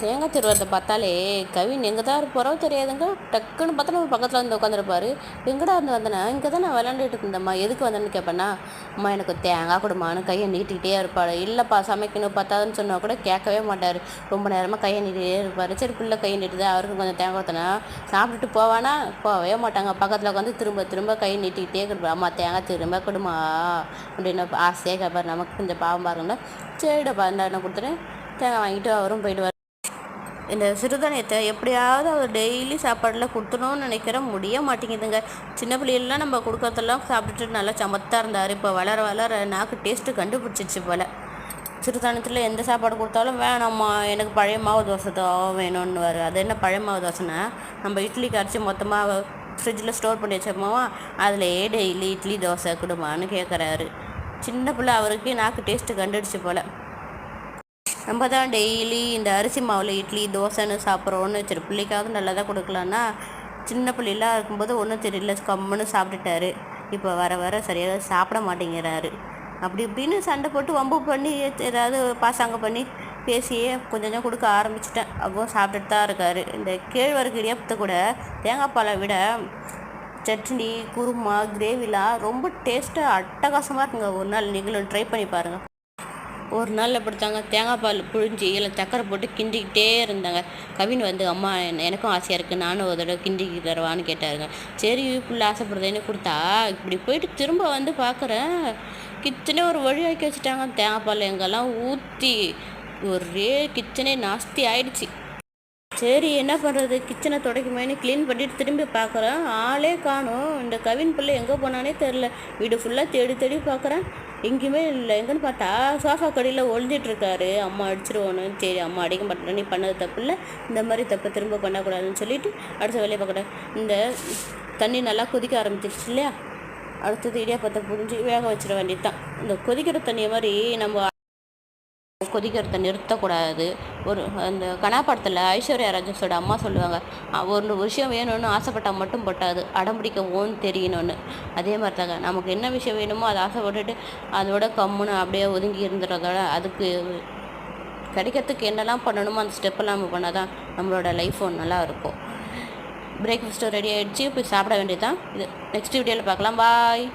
தேங்காய் திருவரத்தை பார்த்தாலே கவின் எங்கே தான் போகிறோ தெரியாதுங்க. டக்குன்னு பார்த்தா நம்ம பக்கத்தில் வந்து உட்காந்துருப்பாரு. எங்கடா இருந்து வந்தேன்னா இங்கே தான் நான் விளாண்டுட்டு இருந்தேம்மா, எதுக்கு வந்தேன்னு கேட்பேன்னா, அம்மா எனக்கு தேங்காய் கொடுமான்னு கையை நீட்டிக்கிட்டே இருப்பாள். இல்லைப்பா சமைக்கணும் பார்த்தாதுன்னு சொன்னால் கூட கேட்கவே மாட்டார். ரொம்ப நேரமாக கையை நீட்டிகிட்டே இருப்பார். சரி பிள்ளை கையை நீட்டுது, அவருக்கும் கொஞ்சம் தேங்காய் ஊற்றினா சாப்பிட்டுட்டு போவானா, போகவே மாட்டாங்க. பக்கத்தில் உட்காந்து திரும்ப திரும்ப கையை நீட்டிக்கிட்டே இருப்பார். அம்மா தேங்காய் திரும்ப கொடுமா அப்படின்னு ஆசையாக கேட்பார். நமக்கு கொஞ்சம் பாவம் பாருங்களா. சரிடப்பா என்ன கொடுத்துட்டேன், தேங்காய் வாங்கிட்டு அவரும் போயிடுவார். இந்த சிறுதானியத்தை எப்படியாவது அவர் டெய்லி சாப்பாடில் கொடுத்துணும்னு நினைக்கிற முடிய மாட்டேங்குதுங்க. சின்ன பிள்ளைகள்லாம் நம்ம கொடுக்கறதெல்லாம் சாப்பிட்டுட்டு நல்லா சமத்தாக இருந்தார். இப்போ வளர வளர நாக்கு டேஸ்ட்டு கண்டுபிடிச்சிச்சு போல். சிறுதானியத்தில் எந்த சாப்பாடு கொடுத்தாலும் வேணாம்மா எனக்கு பழைய மாவு தோசை தான் வேணும்னு வரும். அது என்ன பழைய மாவு தோசைன்னா, நம்ம இட்லிக்கு அரைச்சி மொத்தமாக ஃப்ரிட்ஜில் ஸ்டோர் பண்ணி வச்சோமாவா, அதிலேயே டெய்லி இட்லி தோசை கொடுமான்னு கேட்குறாரு. சின்ன பிள்ளை அவருக்கு நாக்கு டேஸ்ட்டு கண்டுபிடிச்சி போல். நம்ம தான் டெய்லி இந்த அரிசி மாவில் இட்லி தோசைன்னு சாப்பிட்றோன்னு சரி பிள்ளைக்காவது நல்லா தான் கொடுக்கலான்னா, சின்ன பிள்ளைலாம் இருக்கும்போது ஒன்றும் தெரியல, கம்முன்னு சாப்பிட்டுட்டாரு. இப்போ வர வர சரியாக சாப்பிட மாட்டேங்கிறாரு. அப்படி இப்படின்னு சண்டை போட்டு வம்பு பண்ணி ஏதாவது பாசாங்க பண்ணி பேசியே கொஞ்சம் கொடுக்க ஆரம்பிச்சிட்டேன். அப்போ சாப்பிட்டுட்டு தான் இருக்கார். இந்த கேழ்வரகு இடியாப்பத்தை கூட தேங்காய் பாலை விட சட்னி குருமா கிரேவிலாம் ரொம்ப டேஸ்ட்டாக அட்டகாசமாக இருக்குங்க. ஒரு நாள் நீங்களும் ட்ரை பண்ணி பாருங்கள். ஒரு நாள் எப்படித்தாங்க தேங்காய் பால் புழிஞ்சி இல்லை சக்கரை போட்டு கிண்டிக்கிட்டே இருந்தாங்க. கவின் வந்து அம்மா எனக்கும் ஆசையாக இருக்குது, நானும் ஒரு தடவை கிண்டிக்கி தருவான்னு கேட்டாருங்க. சரி புள்ள ஆசைப்படுறதுன்னு கொடுத்தா, இப்படி போயிட்டு திரும்ப வந்து பார்க்குறேன் கிச்சனே ஒரு வழியாக்கி வச்சுட்டாங்க. தேங்காய் பால் எங்கெல்லாம் ஊற்றி ஒரே கிச்சனே நாஸ்தி ஆயிடுச்சு. சரி என்ன பண்ணுறது, கிச்சனை துடைக்குமேனு க்ளீன் பண்ணிட்டு திரும்பி பார்க்குறேன், ஆளே காணும். இந்த கவின் பிள்ளை எங்கே போனானே தெரில. வீடு ஃபுல்லாக தேடி தேடி பார்க்குறேன், எங்கேயுமே இல்லை. எங்கேன்னு பார்த்தா சோஃபா கடையில் ஒழிஞ்சிட்ருக்காரு. அம்மா அடிச்சிருவோன்னு. சரி அம்மா அடிக்க மாட்டேன், நீ பண்ணது தப்பு இல்லை, இந்த மாதிரி தப்பை திரும்ப பண்ணக்கூடாதுன்னு சொல்லிவிட்டு அடுத்த வேலையை பார்க்குறேன். இந்த தண்ணி நல்லா கொதிக்க ஆரம்பிச்சிருச்சு இல்லையா, அடுத்தது இடியாப்பத்தை புரிஞ்சு வேக வச்சிட வேண்டியது தான். இந்த கொதிக்கிற தண்ணியை மாதிரி நம்ம கொதிக்கிறத நிறுத்தக்கூடாது. அந்த கனாப்படத்தில் ஐஸ்வர்யா ராஜேஷோட அம்மா சொல்லுவாங்க, ஒரு விஷயம் வேணும்னு ஆசைப்பட்டால் மட்டும் போட்டாது, அடம்பிடிக்கவும் தெரியணும்னு. அதே மாதிரி தாங்க, நமக்கு என்ன விஷயம் வேணுமோ அதை ஆசைப்பட்டுட்டு அதோட கம்முன்னு அப்படியே ஒதுங்கி இருந்துறதோட அதுக்கு கிடைக்கிறதுக்கு என்னெல்லாம் பண்ணணுமோ அந்த ஸ்டெப்பெல்லாம் நம்ம பண்ணால் தான் நம்மளோட லைஃப்பும் நல்லா இருக்கும். பிரேக்ஃபாஸ்ட்டு ரெடி ஆகிடுச்சு, போய் சாப்பிட வேண்டியது தான். இது நெக்ஸ்ட் வீடியோவில் பார்க்கலாம். பாய்.